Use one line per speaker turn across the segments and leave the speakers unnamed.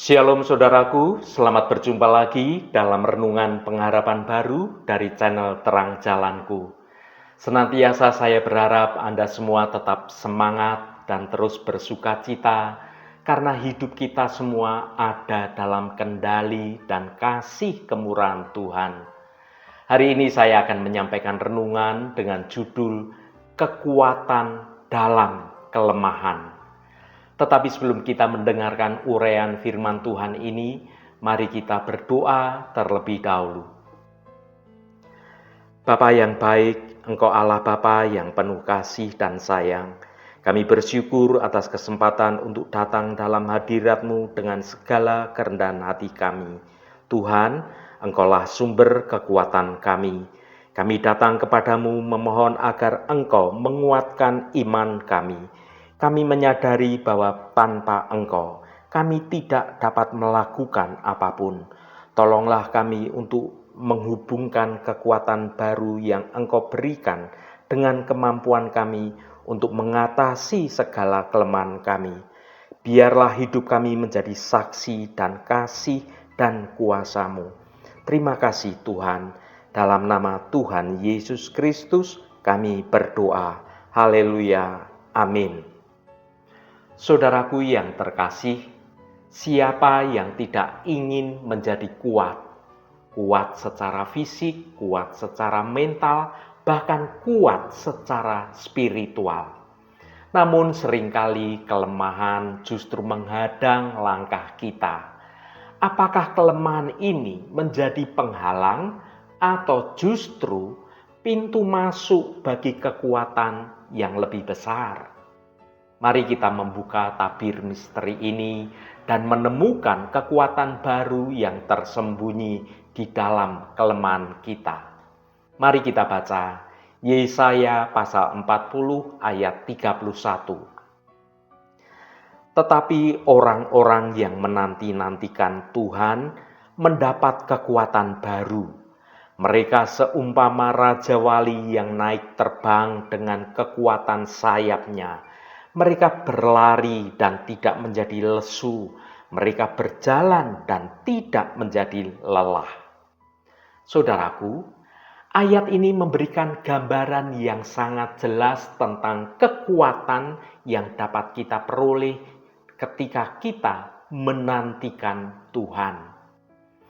Shalom saudaraku, selamat berjumpa lagi dalam renungan pengharapan baru dari channel Terang Jalanku. Senantiasa saya berharap Anda semua tetap semangat dan terus bersukacita karena hidup kita semua ada dalam kendali dan kasih kemurahan Tuhan. Hari ini saya akan menyampaikan renungan dengan judul Kekuatan dalam Kelemahan. Tetapi sebelum kita mendengarkan uraian firman Tuhan ini, mari kita berdoa terlebih dahulu. Bapa yang baik, Engkau Allah Bapa yang penuh kasih dan sayang. Kami bersyukur atas kesempatan untuk datang dalam hadirat-Mu dengan segala kerendahan hati kami. Tuhan, Engkaulah sumber kekuatan kami. Kami datang kepadamu memohon agar Engkau menguatkan iman kami. Kami menyadari bahwa tanpa Engkau, kami tidak dapat melakukan apapun. Tolonglah kami untuk menghubungkan kekuatan baru yang Engkau berikan dengan kemampuan kami untuk mengatasi segala kelemahan kami. Biarlah hidup kami menjadi saksi dan kasih dan kuasa-Mu. Terima kasih Tuhan. Dalam nama Tuhan Yesus Kristus kami berdoa. Haleluya. Amin. Saudaraku yang terkasih, siapa yang tidak ingin menjadi kuat? Kuat secara fisik, kuat secara mental, bahkan kuat secara spiritual. Namun seringkali kelemahan justru menghadang langkah kita. Apakah kelemahan ini menjadi penghalang atau justru pintu masuk bagi kekuatan yang lebih besar? Mari kita membuka tabir misteri ini dan menemukan kekuatan baru yang tersembunyi di dalam kelemahan kita. Mari kita baca Yesaya pasal 40 ayat 31. Tetapi orang-orang yang menanti-nantikan Tuhan mendapat kekuatan baru. Mereka seumpama Raja Wali yang naik terbang dengan kekuatan sayapnya. Mereka berlari dan tidak menjadi lesu. Mereka berjalan dan tidak menjadi lelah. Saudaraku, ayat ini memberikan gambaran yang sangat jelas tentang kekuatan yang dapat kita peroleh ketika kita menantikan Tuhan.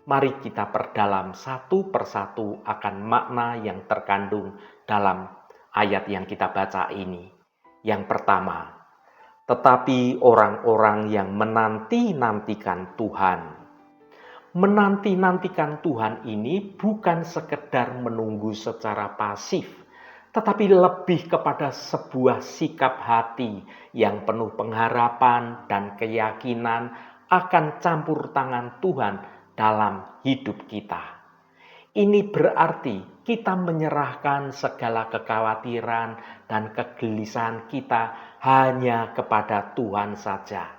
Mari kita perdalam satu persatu akan makna yang terkandung dalam ayat yang kita baca ini. Yang pertama, tetapi orang-orang yang menanti-nantikan Tuhan. Menanti-nantikan Tuhan ini bukan sekedar menunggu secara pasif, tetapi lebih kepada sebuah sikap hati yang penuh pengharapan dan keyakinan akan campur tangan Tuhan dalam hidup kita. Ini berarti kita menyerahkan segala kekhawatiran dan kegelisahan kita hanya kepada Tuhan saja.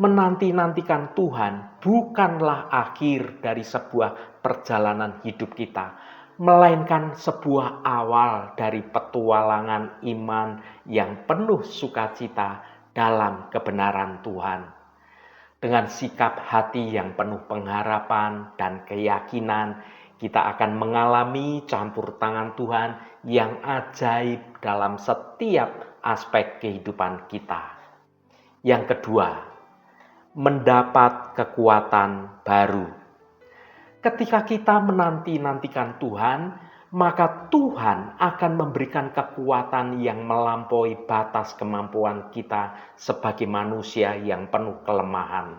Menanti-nantikan Tuhan bukanlah akhir dari sebuah perjalanan hidup kita, melainkan sebuah awal dari petualangan iman yang penuh sukacita dalam kebenaran Tuhan. Dengan sikap hati yang penuh pengharapan dan keyakinan, kita akan mengalami campur tangan Tuhan yang ajaib dalam setiap aspek kehidupan kita. Yang kedua, mendapat kekuatan baru. Ketika kita menanti-nantikan Tuhan, maka Tuhan akan memberikan kekuatan yang melampaui batas kemampuan kita sebagai manusia yang penuh kelemahan.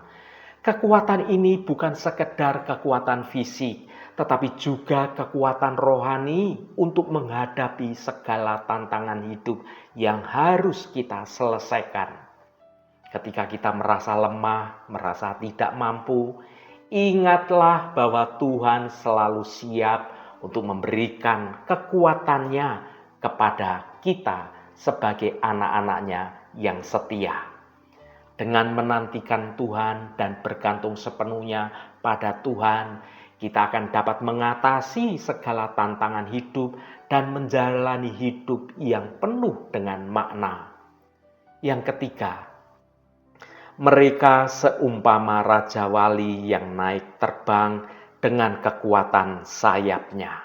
Kekuatan ini bukan sekedar kekuatan fisik, tetapi juga kekuatan rohani untuk menghadapi segala tantangan hidup yang harus kita selesaikan. Ketika kita merasa lemah, merasa tidak mampu, ingatlah bahwa Tuhan selalu siap untuk memberikan kekuatannya kepada kita sebagai anak-anaknya yang setia. Dengan menantikan Tuhan dan bergantung sepenuhnya pada Tuhan, kita akan dapat mengatasi segala tantangan hidup dan menjalani hidup yang penuh dengan makna. Yang ketiga, Mereka seumpama Raja Wali yang naik terbang dengan kekuatan sayapnya.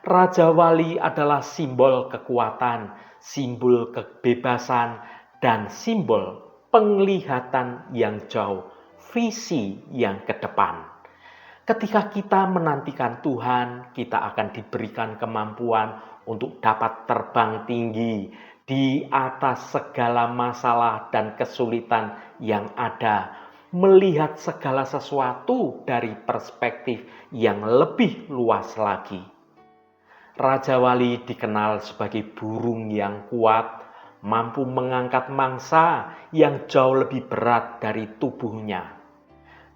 Raja Wali adalah simbol kekuatan, simbol kebebasan, dan simbol penglihatan yang jauh, visi yang ke depan. Ketika kita menantikan Tuhan, kita akan diberikan kemampuan untuk dapat terbang tinggi di atas segala masalah dan kesulitan yang ada, melihat segala sesuatu dari perspektif yang lebih luas lagi. Raja Wali dikenal sebagai burung yang kuat, mampu mengangkat mangsa yang jauh lebih berat dari tubuhnya.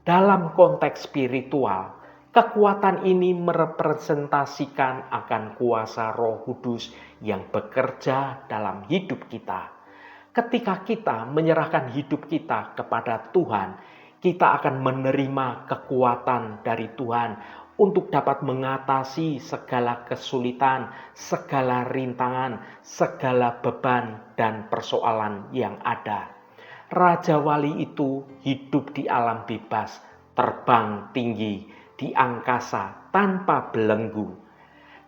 Dalam konteks spiritual, kekuatan ini merepresentasikan akan kuasa Roh Kudus yang bekerja dalam hidup kita. Ketika kita menyerahkan hidup kita kepada Tuhan, kita akan menerima kekuatan dari Tuhan untuk dapat mengatasi segala kesulitan, segala rintangan, segala beban dan persoalan yang ada. Raja Wali itu hidup di alam bebas, terbang tinggi di angkasa tanpa belenggu.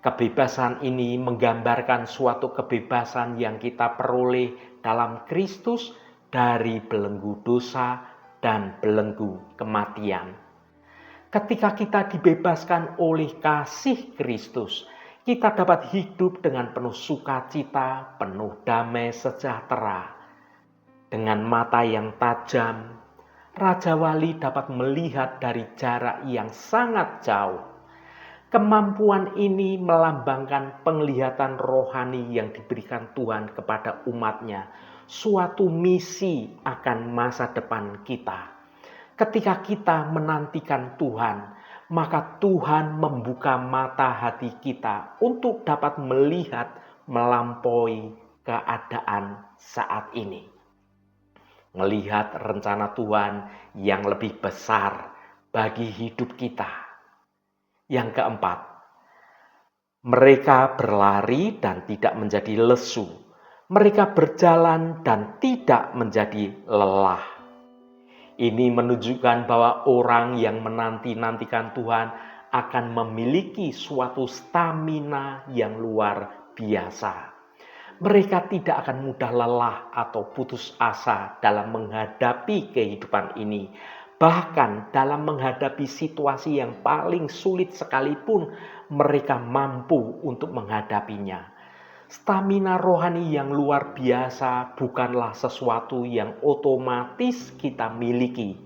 Kebebasan ini menggambarkan suatu kebebasan yang kita peroleh dalam Kristus dari belenggu dosa dan belenggu kematian. Ketika kita dibebaskan oleh kasih Kristus, kita dapat hidup dengan penuh sukacita, penuh damai sejahtera. Dengan mata yang tajam, Raja Wali dapat melihat dari jarak yang sangat jauh. Kemampuan ini melambangkan penglihatan rohani yang diberikan Tuhan kepada umatnya, suatu misi akan masa depan kita. Ketika kita menantikan Tuhan, maka Tuhan membuka mata hati kita untuk dapat melihat melampaui keadaan saat ini. Melihat rencana Tuhan yang lebih besar bagi hidup kita. Yang keempat, mereka berlari dan tidak menjadi lesu. Mereka berjalan dan tidak menjadi lelah. Ini menunjukkan bahwa orang yang menanti-nantikan Tuhan akan memiliki suatu stamina yang luar biasa. Mereka tidak akan mudah lelah atau putus asa dalam menghadapi kehidupan ini. Bahkan dalam menghadapi situasi yang paling sulit sekalipun, mereka mampu untuk menghadapinya. Stamina rohani yang luar biasa bukanlah sesuatu yang otomatis kita miliki,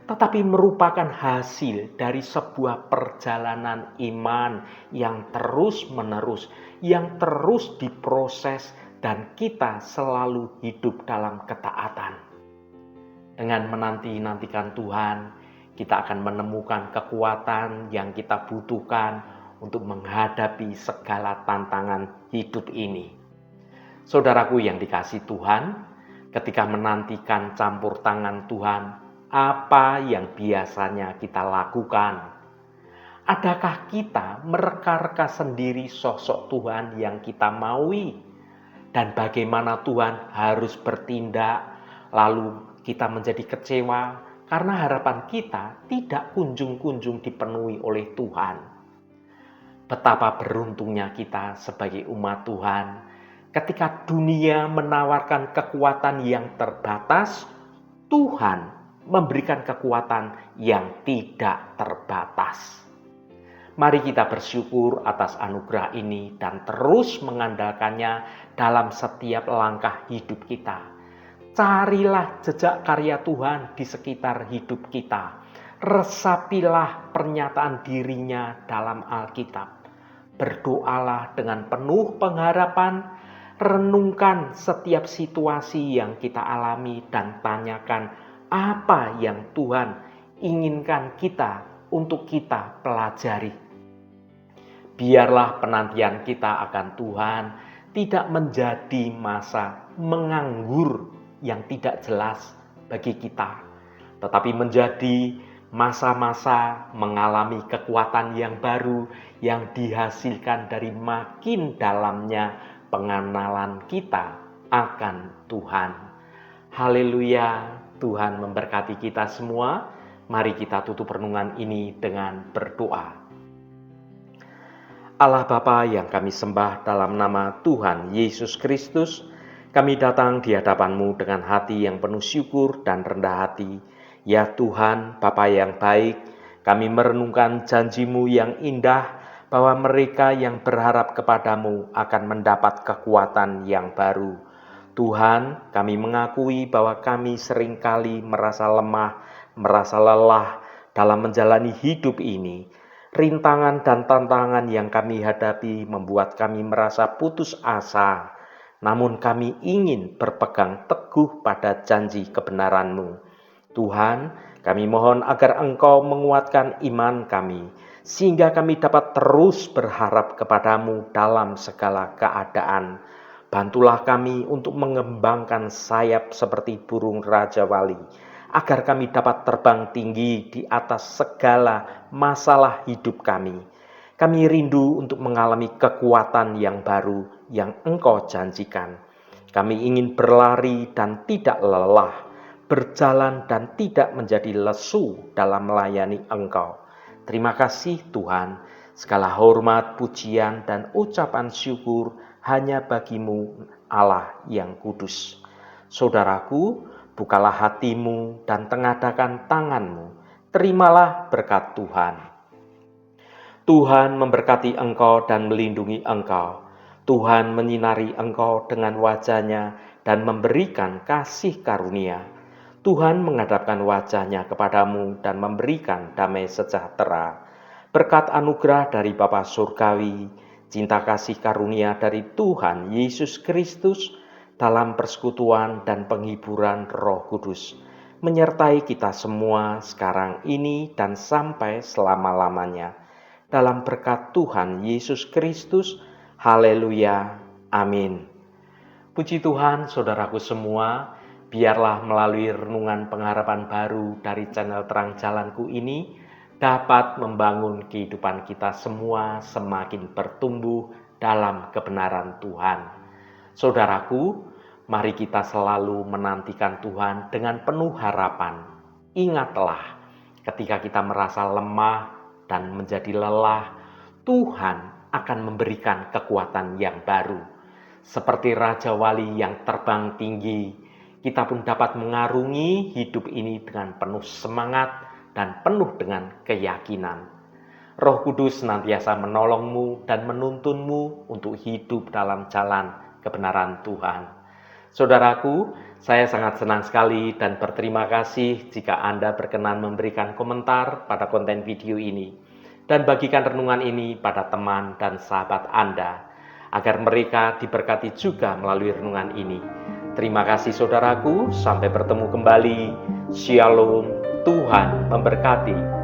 tetapi merupakan hasil dari sebuah perjalanan iman yang terus-menerus, yang terus diproses dan kita selalu hidup dalam ketaatan. Dengan menanti-nantikan Tuhan, kita akan menemukan kekuatan yang kita butuhkan untuk menghadapi segala tantangan hidup ini. Saudaraku yang dikasihi Tuhan, ketika menantikan campur tangan Tuhan, apa yang biasanya kita lakukan? Adakah kita mereka-reka sendiri sosok Tuhan yang kita maui? Dan bagaimana Tuhan harus bertindak, lalu kita menjadi kecewa karena harapan kita tidak kunjung-kunjung dipenuhi oleh Tuhan. Betapa beruntungnya kita sebagai umat Tuhan ketika dunia menawarkan kekuatan yang terbatas, Tuhan memberikan kekuatan yang tidak terbatas. Mari kita bersyukur atas anugerah ini dan terus mengandalkannya dalam setiap langkah hidup kita. Carilah jejak karya Tuhan di sekitar hidup kita. Resapilah pernyataan dirinya dalam Alkitab. Berdoalah dengan penuh pengharapan. Renungkan setiap situasi yang kita alami dan tanyakan apa yang Tuhan inginkan kita untuk kita pelajari. Biarlah penantian kita akan Tuhan tidak menjadi masa menganggur yang tidak jelas bagi kita, tetapi menjadi masa-masa mengalami kekuatan yang baru yang dihasilkan dari makin dalamnya pengenalan kita akan Tuhan. Haleluya, Tuhan memberkati kita semua. Mari kita tutup renungan ini dengan berdoa. Allah Bapa yang kami sembah dalam nama Tuhan Yesus Kristus, kami datang di hadapan-Mu dengan hati yang penuh syukur dan rendah hati. Ya Tuhan, Bapa yang baik, kami merenungkan janji-Mu yang indah bahwa mereka yang berharap kepadamu akan mendapat kekuatan yang baru. Tuhan, kami mengakui bahwa kami seringkali merasa lemah, merasa lelah dalam menjalani hidup ini. Rintangan dan tantangan yang kami hadapi membuat kami merasa putus asa. Namun kami ingin berpegang teguh pada janji kebenaran-Mu. Tuhan, kami mohon agar Engkau menguatkan iman kami, sehingga kami dapat terus berharap kepadamu dalam segala keadaan. Bantulah kami untuk mengembangkan sayap seperti burung Raja Wali, agar kami dapat terbang tinggi di atas segala masalah hidup kami. Kami rindu untuk mengalami kekuatan yang baru yang Engkau janjikan. Kami ingin berlari dan tidak lelah, berjalan dan tidak menjadi lesu dalam melayani Engkau. Terima kasih Tuhan, segala hormat, pujian, dan ucapan syukur hanya bagi-Mu Allah yang kudus. Saudaraku, bukalah hatimu dan tengadakan tanganmu. Terimalah berkat Tuhan. Tuhan memberkati engkau dan melindungi engkau. Tuhan menyinari engkau dengan wajah-Nya dan memberikan kasih karunia. Tuhan menghadapkan wajah-Nya kepadamu dan memberikan damai sejahtera. Berkat anugerah dari Bapa Surgawi, cinta kasih karunia dari Tuhan Yesus Kristus, dalam persekutuan dan penghiburan Roh Kudus, menyertai kita semua sekarang ini dan sampai selama-lamanya. Dalam berkat Tuhan Yesus Kristus, haleluya, amin. Puji Tuhan, saudaraku semua, biarlah melalui renungan pengharapan baru dari channel Terang Jalanku ini dapat membangun kehidupan kita semua semakin bertumbuh dalam kebenaran Tuhan. Saudaraku, mari kita selalu menantikan Tuhan dengan penuh harapan. Ingatlah, ketika kita merasa lemah dan menjadi lelah, Tuhan akan memberikan kekuatan yang baru. Seperti Raja Wali yang terbang tinggi, kita pun dapat mengarungi hidup ini dengan penuh semangat dan penuh dengan keyakinan. Roh Kudus senantiasa menolongmu dan menuntunmu untuk hidup dalam jalan kebenaran Tuhan. Saudaraku, saya sangat senang sekali dan berterima kasih jika Anda berkenan memberikan komentar pada konten video ini dan bagikan renungan ini pada teman dan sahabat Anda, agar mereka diberkati juga melalui renungan ini. Terima kasih saudaraku, sampai bertemu kembali. Shalom, Tuhan memberkati.